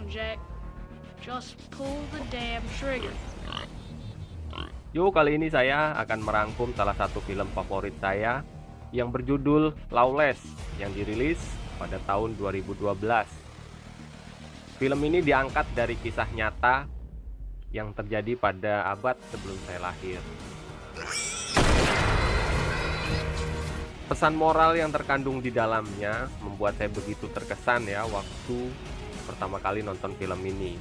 on, Jack. Just pull the damn trigger. Yuk, kali ini saya akan merangkum salah satu film favorit saya yang berjudul Lawless yang dirilis pada tahun 2012. Film ini diangkat dari kisah nyata yang terjadi pada abad sebelum saya lahir. Pesan moral yang terkandung di dalamnya membuat saya begitu terkesan ya waktu pertama kali nonton film ini.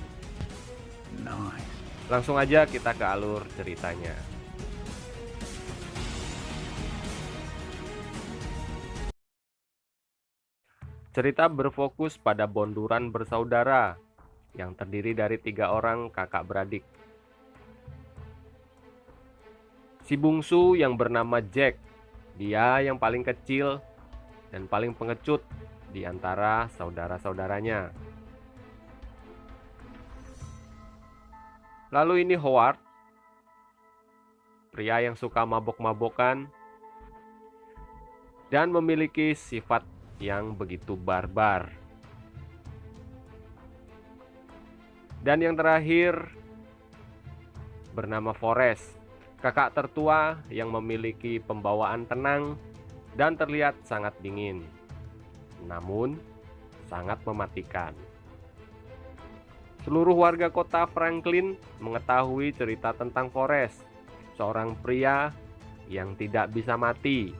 Nice. Langsung aja kita ke alur ceritanya. Cerita berfokus pada bonduran bersaudara yang terdiri dari 3 orang kakak beradik. Si bungsu yang bernama Jack, dia yang paling kecil dan paling pengecut di antara saudara-saudaranya. Lalu ini Howard, pria yang suka mabok-mabokan dan memiliki sifat yang begitu barbar. Dan yang terakhir bernama Forrest, kakak tertua yang memiliki pembawaan tenang dan terlihat sangat dingin, namun sangat mematikan. Seluruh warga kota Franklin mengetahui cerita tentang Forrest, seorang pria yang tidak bisa mati.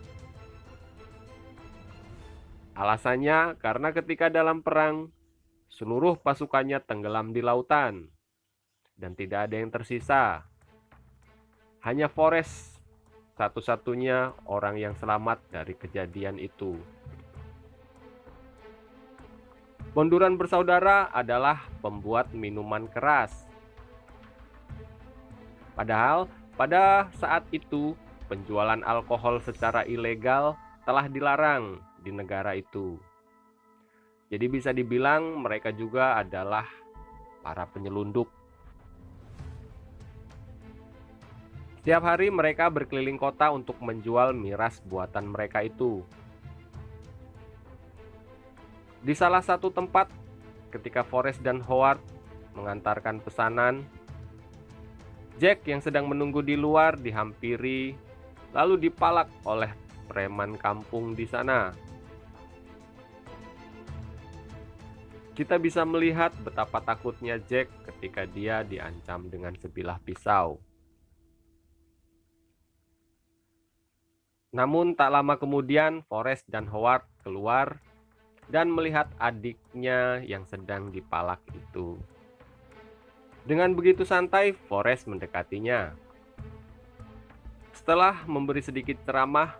Alasannya karena ketika dalam perang, seluruh pasukannya tenggelam di lautan dan tidak ada yang tersisa. Hanya Forrest satu-satunya orang yang selamat dari kejadian itu. Bonduran bersaudara adalah pembuat minuman keras. Padahal pada saat itu penjualan alkohol secara ilegal telah dilarang di negara itu. Jadi bisa dibilang mereka juga adalah para penyelundup. Setiap hari mereka berkeliling kota untuk menjual miras buatan mereka itu. Di salah satu tempat, ketika Forrest dan Howard mengantarkan pesanan, Jack yang sedang menunggu di luar dihampiri, lalu dipalak oleh preman kampung di sana. Kita bisa melihat betapa takutnya Jack ketika dia diancam dengan sebilah pisau. Namun tak lama kemudian Forrest dan Howard keluar dan melihat adiknya yang sedang dipalak itu. Dengan begitu santai, Forrest mendekatinya. Setelah memberi sedikit ceramah,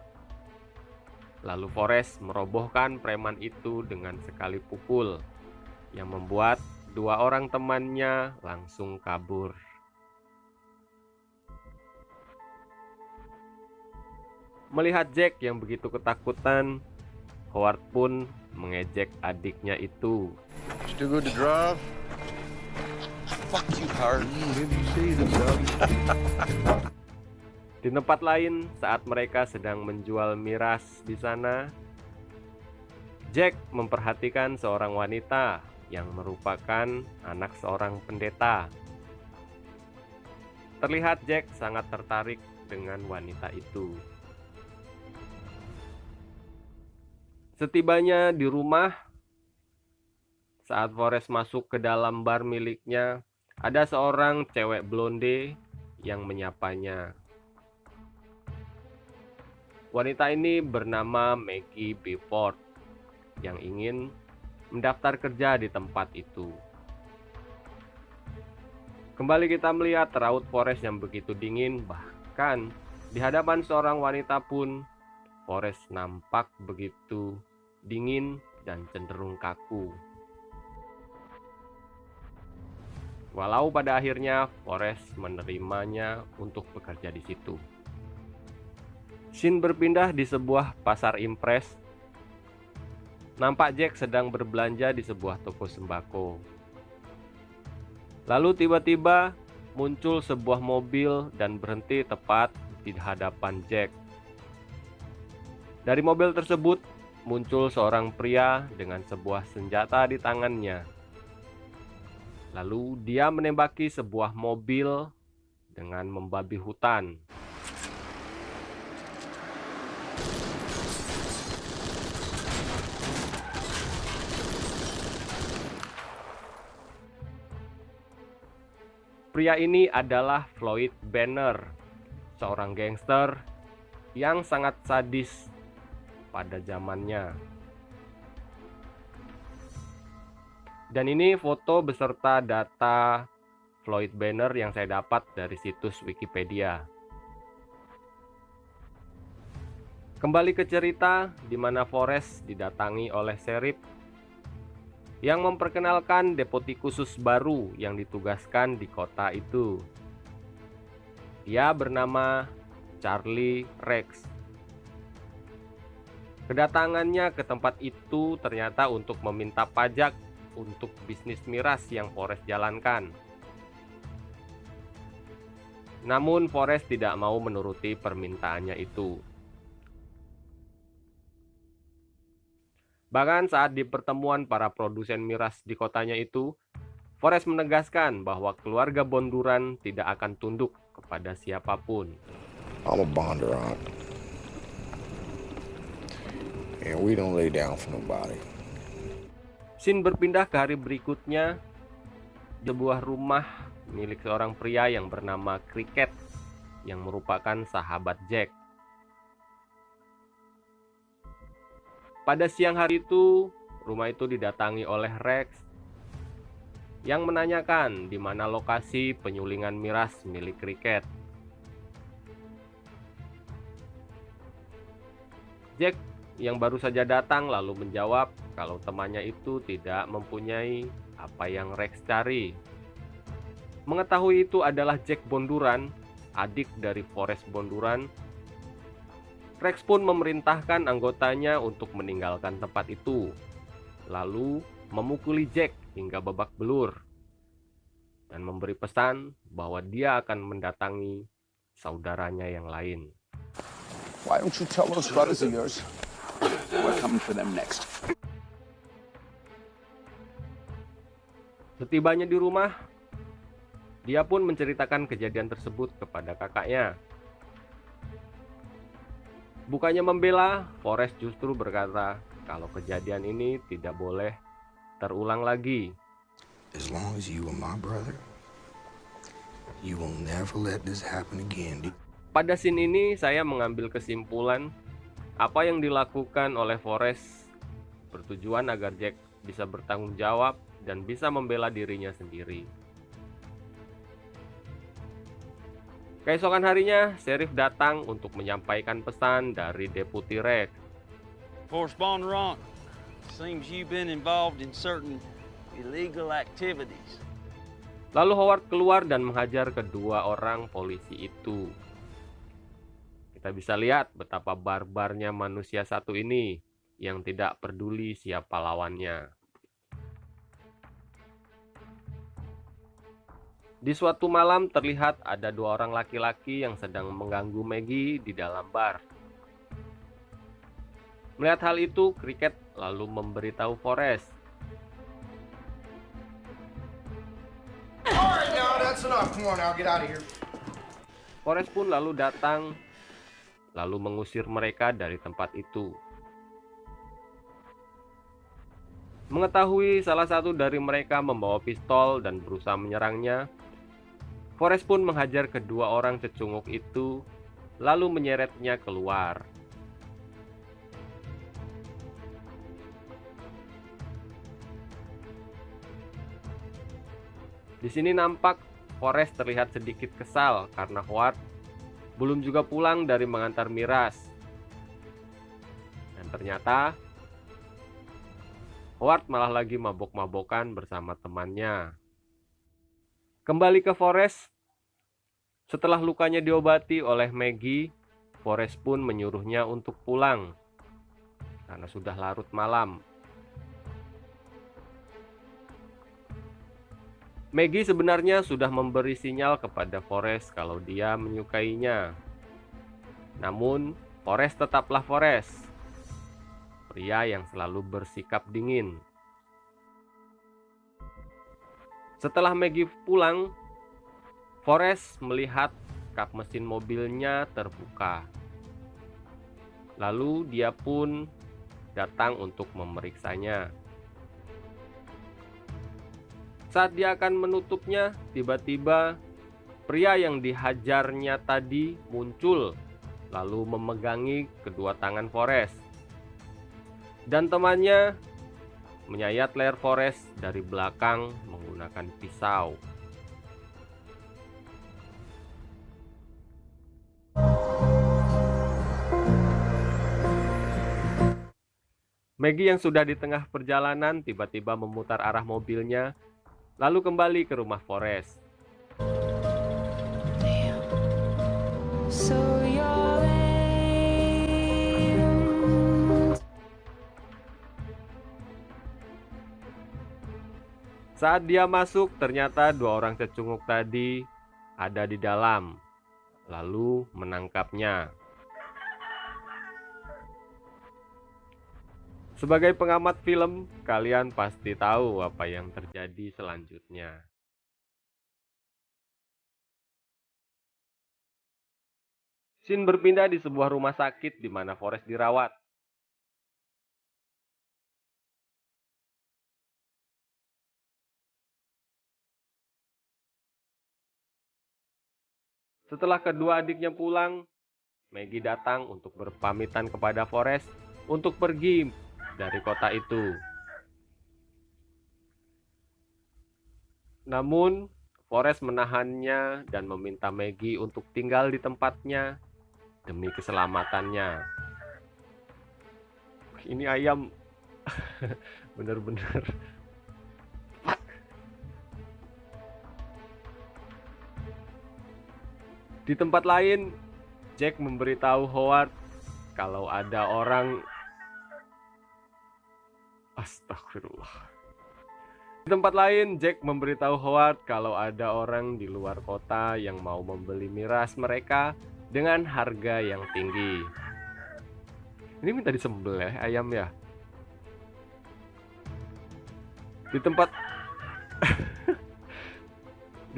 lalu Forrest merobohkan preman itu dengan sekali pukul, yang membuat 2 orang temannya langsung kabur. Melihat Jack yang begitu ketakutan, Howard pun mengejek adiknya itu. Still good to drive? Fuck you, Hart. Di tempat lain, saat mereka sedang menjual miras di sana, Jack memperhatikan seorang wanita yang merupakan anak seorang pendeta. Terlihat Jack sangat tertarik dengan wanita itu. Setibanya di rumah, saat Forrest masuk ke dalam bar miliknya, ada seorang cewek blonde yang menyapanya. Wanita ini bernama Maggie Beaufort yang ingin mendaftar kerja di tempat itu. Kembali kita melihat raut Forrest yang begitu dingin, bahkan di hadapan seorang wanita pun Forrest nampak begitu dingin dan cenderung kaku. Walau pada akhirnya Forrest menerimanya untuk bekerja di situ. Scene berpindah di sebuah pasar impres. Nampak Jack sedang berbelanja di sebuah toko sembako. Lalu tiba-tiba muncul sebuah mobil dan berhenti tepat di hadapan Jack. Dari mobil tersebut muncul seorang pria dengan sebuah senjata di tangannya. Lalu dia menembaki sebuah mobil dengan membabi hutan. Pria ini adalah Floyd Banner, seorang gangster yang sangat sadis pada zamannya. Dan ini foto beserta data Floyd Banner yang saya dapat dari situs Wikipedia. Kembali ke cerita di mana Forrest didatangi oleh sheriff yang memperkenalkan deputi khusus baru yang ditugaskan di kota itu. Dia bernama Charlie Rex. Kedatangannya ke tempat itu ternyata untuk meminta pajak untuk bisnis miras yang Forrest jalankan. Namun Forrest tidak mau menuruti permintaannya itu. Bahkan saat di pertemuan para produsen miras di kotanya itu, Forrest menegaskan bahwa keluarga Bonduran tidak akan tunduk kepada siapapun. I'm a Bondurant. And we don't lay down for nobody. Scene berpindah ke hari berikutnya, sebuah rumah milik seorang pria yang bernama Cricket, yang merupakan sahabat Jack. Pada siang hari itu, rumah itu didatangi oleh Rex yang menanyakan di mana lokasi penyulingan miras milik Cricket. Jack yang baru saja datang lalu menjawab kalau temannya itu tidak mempunyai apa yang Rex cari. Mengetahui itu adalah Jack Bonduran, adik dari Forrest Bonduran, Rex pun memerintahkan anggotanya untuk meninggalkan tempat itu, lalu memukuli Jack hingga babak belur, dan memberi pesan bahwa dia akan mendatangi saudaranya yang lain. Why don't you tell those brothers of yours we're coming for them next? Setibanya di rumah, dia pun menceritakan kejadian tersebut kepada kakaknya. Bukannya membela, Forrest justru berkata kalau kejadian ini tidak boleh terulang lagi. As long as you are my brother, you will never let this happen again. Pada scene ini saya mengambil kesimpulan apa yang dilakukan oleh Forrest bertujuan agar Jack bisa bertanggung jawab dan bisa membela dirinya sendiri. Keesokan harinya, sheriff datang untuk menyampaikan pesan dari Deputi Rex. Forrest Bondurant, seems you've been involved in certain illegal activities. Lalu Howard keluar dan menghajar kedua orang polisi itu. Kita bisa lihat betapa barbarnya manusia satu ini yang tidak peduli siapa lawannya. Di suatu malam terlihat ada dua orang laki-laki yang sedang mengganggu Maggie di dalam bar. Melihat hal itu, Cricket lalu memberitahu Forrest. Alright, now that's enough. Come on now, get out of here. Forrest pun lalu datang, lalu mengusir mereka dari tempat itu. Mengetahui salah satu dari mereka membawa pistol dan berusaha menyerangnya, Forrest pun menghajar kedua orang cecunguk itu, lalu menyeretnya keluar. Di sini nampak Forrest terlihat sedikit kesal karena Howard belum juga pulang dari mengantar miras. Dan ternyata Howard malah lagi mabok-mabokan bersama temannya. Kembali ke Forrest, setelah lukanya diobati oleh Maggie, Forrest pun menyuruhnya untuk pulang karena sudah larut malam. Maggie sebenarnya sudah memberi sinyal kepada Forrest kalau dia menyukainya. Namun, Forrest tetaplah Forrest, pria yang selalu bersikap dingin. Setelah Maggie pulang, Forrest melihat kap mesin mobilnya terbuka. Lalu dia pun datang untuk memeriksanya. Saat dia akan menutupnya, tiba-tiba pria yang dihajarnya tadi muncul, lalu memegangi kedua tangan Forrest. Dan temannya menyayat leher Forrest dari belakang menggunakan pisau. Maggie yang sudah di tengah perjalanan tiba-tiba memutar arah mobilnya, lalu kembali ke rumah Forrest. So you're lame. Saat dia masuk, ternyata dua orang cecunguk tadi ada di dalam, lalu menangkapnya. Sebagai pengamat film, kalian pasti tahu apa yang terjadi selanjutnya. Scene berpindah di sebuah rumah sakit di mana Forrest dirawat. Setelah kedua adiknya pulang, Maggie datang untuk berpamitan kepada Forrest untuk pergi dari kota itu. Namun, Forrest menahannya dan meminta Maggie untuk tinggal di tempatnya demi keselamatannya. Ini ayam bener-bener. Di tempat lain, Jack memberitahu Howard kalau ada orang. Astagfirullah. Di tempat lain, Jack memberitahu Howard kalau ada orang di luar kota yang mau membeli miras mereka dengan harga yang tinggi. Ini minta disembel ya, ayam ya. Di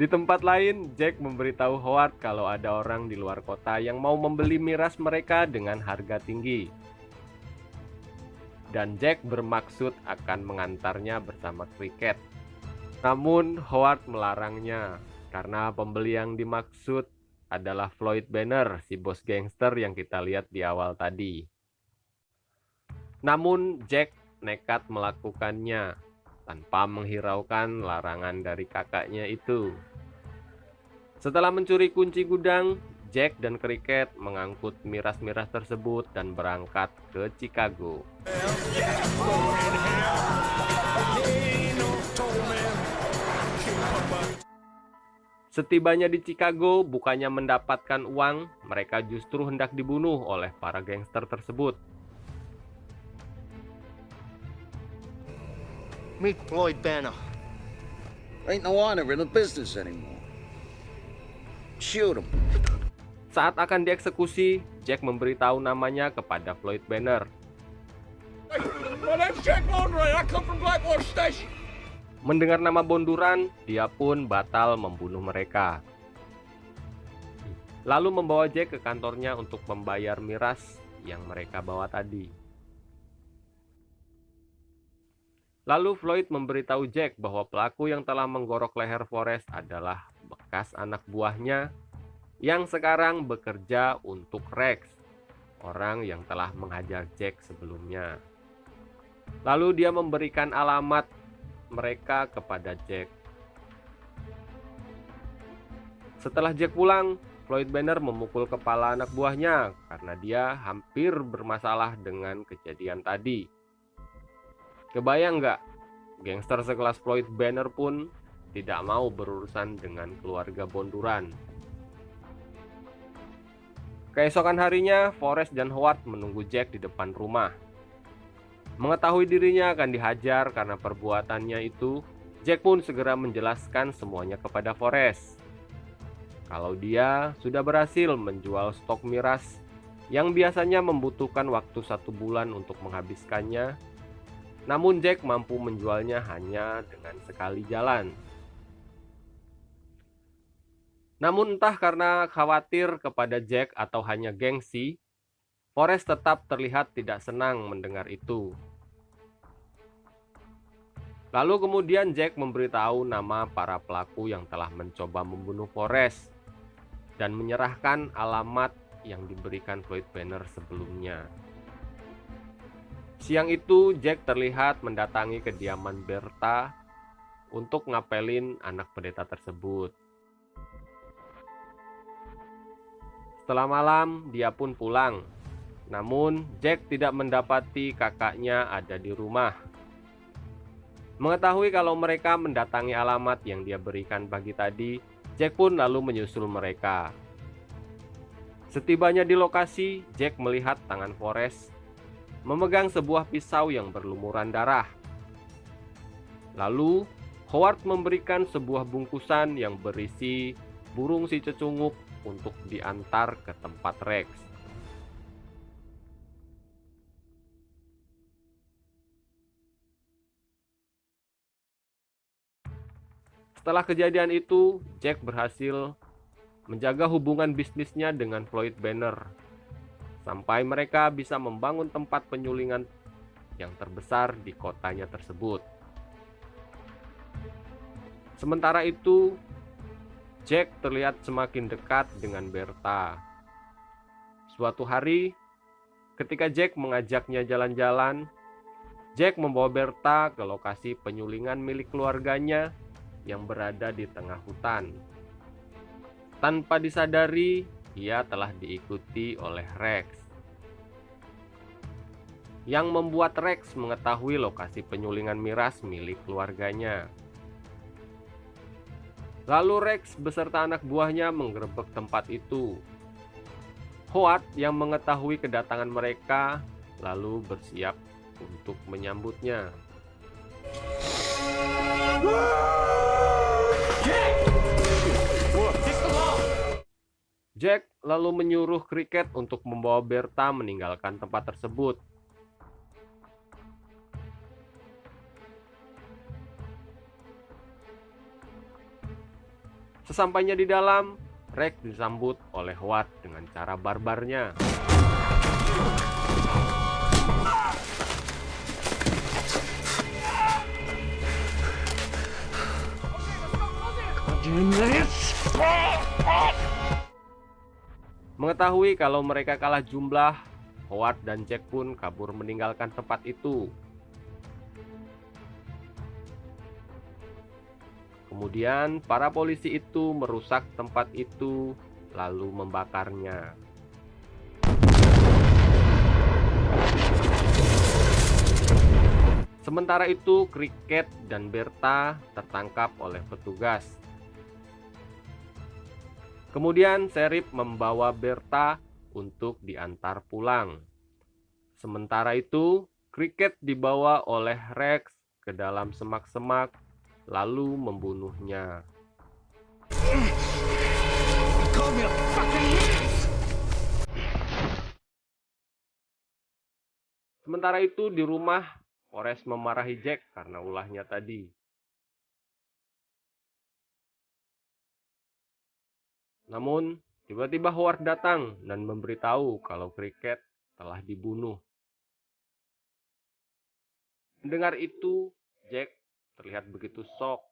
tempat lain, Jack memberitahu Howard kalau ada orang di luar kota yang mau membeli miras mereka dengan harga tinggi. Dan Jack bermaksud akan mengantarnya bersama Cricket. Namun Howard melarangnya karena pembeli yang dimaksud adalah Floyd Banner, si bos gangster yang kita lihat di awal tadi. Namun Jack nekat melakukannya tanpa menghiraukan larangan dari kakaknya itu. Setelah mencuri kunci gudang, Jack dan Cricket mengangkut miras-miras tersebut dan berangkat ke Chicago. Setibanya di Chicago, bukannya mendapatkan uang, mereka justru hendak dibunuh oleh para gangster tersebut. Meet Floyd Banner. Ain't no honor in the business anymore. Shoot him. Saat akan dieksekusi, Jack memberitahu namanya kepada Floyd Banner. Mendengar nama bonduran, dia pun batal membunuh mereka. Lalu membawa Jack ke kantornya untuk membayar miras yang mereka bawa tadi. Lalu Floyd memberitahu Jack bahwa pelaku yang telah menggorok leher Forrest adalah bekas anak buahnya yang sekarang bekerja untuk Rex, orang yang telah menghajar Jack sebelumnya. Lalu dia memberikan alamat mereka kepada Jack. Setelah Jack pulang, Floyd Banner memukul kepala anak buahnya karena dia hampir bermasalah dengan kejadian tadi. Kebayang nggak? Gangster sekelas Floyd Banner pun tidak mau berurusan dengan keluarga bonduran. Keesokan harinya, Forrest dan Howard menunggu Jack di depan rumah. Mengetahui dirinya akan dihajar karena perbuatannya itu, Jack pun segera menjelaskan semuanya kepada Forrest. Kalau dia sudah berhasil menjual stok miras yang biasanya membutuhkan waktu 1 bulan untuk menghabiskannya, namun Jack mampu menjualnya hanya dengan sekali jalan. Namun entah karena khawatir kepada Jack atau hanya gengsi, Forrest tetap terlihat tidak senang mendengar itu. Lalu kemudian Jack memberitahu nama para pelaku yang telah mencoba membunuh Forrest dan menyerahkan alamat yang diberikan Floyd Banner sebelumnya. Siang itu Jack terlihat mendatangi kediaman Bertha untuk ngapelin anak pendeta tersebut. Setelah malam, dia pun pulang. Namun, Jack tidak mendapati kakaknya ada di rumah. Mengetahui kalau mereka mendatangi alamat yang dia berikan pagi tadi, Jack pun lalu menyusul mereka. Setibanya di lokasi, Jack melihat tangan Forrest memegang sebuah pisau yang berlumuran darah. Lalu, Howard memberikan sebuah bungkusan yang berisi burung si cecunguk untuk diantar ke tempat Rex. Setelah kejadian itu, Jack berhasil menjaga hubungan bisnisnya dengan Floyd Banner sampai mereka bisa membangun tempat penyulingan yang terbesar di kotanya tersebut. Sementara itu, Jack terlihat semakin dekat dengan Bertha. Suatu hari, ketika Jack mengajaknya jalan-jalan, Jack membawa Bertha ke lokasi penyulingan milik keluarganya yang berada di tengah hutan. Tanpa disadari, ia telah diikuti oleh Rex, yang membuat Rex mengetahui lokasi penyulingan miras milik keluarganya. Lalu Rex beserta anak buahnya menggerebek tempat itu. Howard yang mengetahui kedatangan mereka lalu bersiap untuk menyambutnya. Jack lalu menyuruh Cricket untuk membawa Bertha meninggalkan tempat tersebut. Sesampainya di dalam, Rex disambut oleh Howard dengan cara barbarnya. Mengetahui kalau mereka kalah jumlah, Howard dan Jack pun kabur meninggalkan tempat itu. Kemudian para polisi itu merusak tempat itu lalu membakarnya. Sementara itu, Cricket dan Bertha tertangkap oleh petugas. Kemudian Sheriff membawa Bertha untuk diantar pulang. Sementara itu, Cricket dibawa oleh Rex ke dalam semak-semak lalu membunuhnya. Sementara itu di rumah, Forrest memarahi Jack karena ulahnya tadi. Namun, tiba-tiba Howard datang dan memberitahu kalau Cricket telah dibunuh. Mendengar itu, Jack terlihat begitu shock.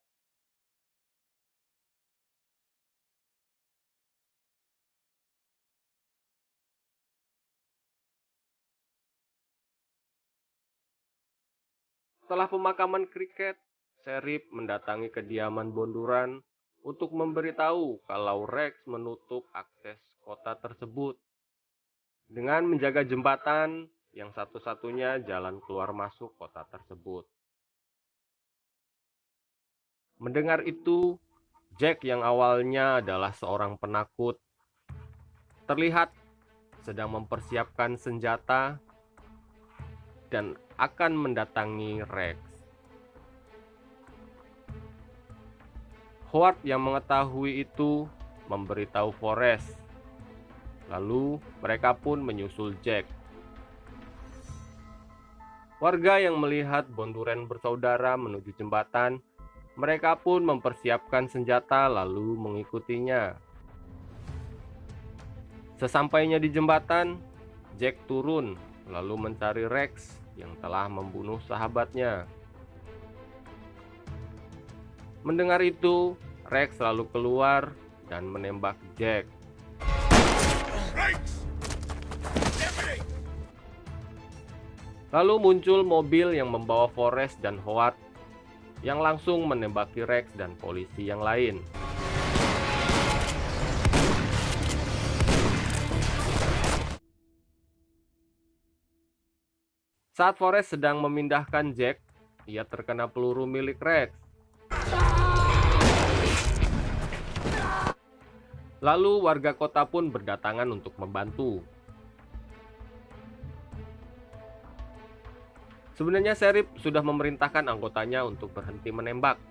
Setelah pemakaman Cricket, Sheriff mendatangi kediaman bonduran untuk memberitahu kalau Rex menutup akses kota tersebut dengan menjaga jembatan yang satu-satunya jalan keluar masuk kota tersebut. Mendengar itu, Jack yang awalnya adalah seorang penakut terlihat sedang mempersiapkan senjata dan akan mendatangi Rex. Howard yang mengetahui itu memberitahu Forrest. Lalu mereka pun menyusul Jack. Warga yang melihat Bonduren bersaudara menuju jembatan, mereka pun mempersiapkan senjata lalu mengikutinya. Sesampainya di jembatan, Jack turun lalu mencari Rex yang telah membunuh sahabatnya. Mendengar itu, Rex lalu keluar dan menembak Jack. Lalu muncul mobil yang membawa Forrest dan Howard yang langsung menembaki Rex dan polisi yang lain. Saat Forrest sedang memindahkan Jack, ia terkena peluru milik Rex. Lalu warga kota pun berdatangan untuk membantu. Sebenarnya Sheriff sudah memerintahkan anggotanya untuk berhenti menembak.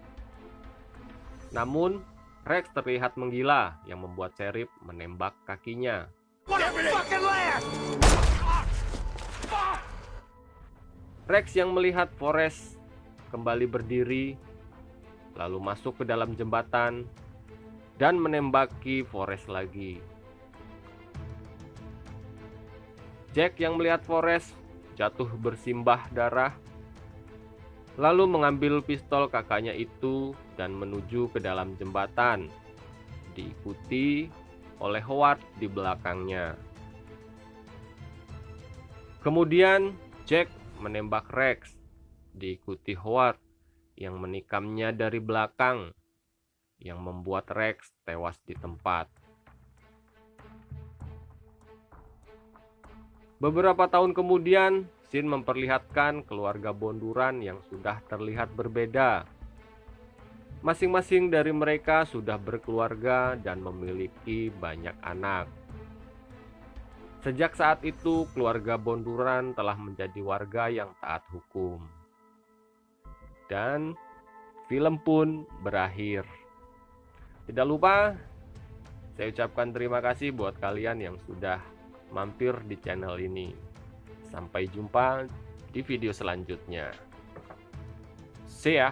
Namun, Rex terlihat menggila yang membuat Sheriff menembak kakinya. Rex yang melihat Forrest kembali berdiri, lalu masuk ke dalam jembatan dan menembaki Forrest lagi. Jack yang melihat Forrest jatuh bersimbah darah, lalu mengambil pistol kakaknya itu dan menuju ke dalam jembatan, diikuti oleh Howard di belakangnya. Kemudian Jack menembak Rex, diikuti Howard yang menikamnya dari belakang, yang membuat Rex tewas di tempat. Beberapa tahun kemudian, scene memperlihatkan keluarga Bonduran yang sudah terlihat berbeda. Masing-masing dari mereka sudah berkeluarga dan memiliki banyak anak. Sejak saat itu, keluarga Bonduran telah menjadi warga yang taat hukum. Dan film pun berakhir. Tidak lupa, saya ucapkan terima kasih buat kalian yang sudah mampir di channel ini. Sampai jumpa di video selanjutnya. See ya.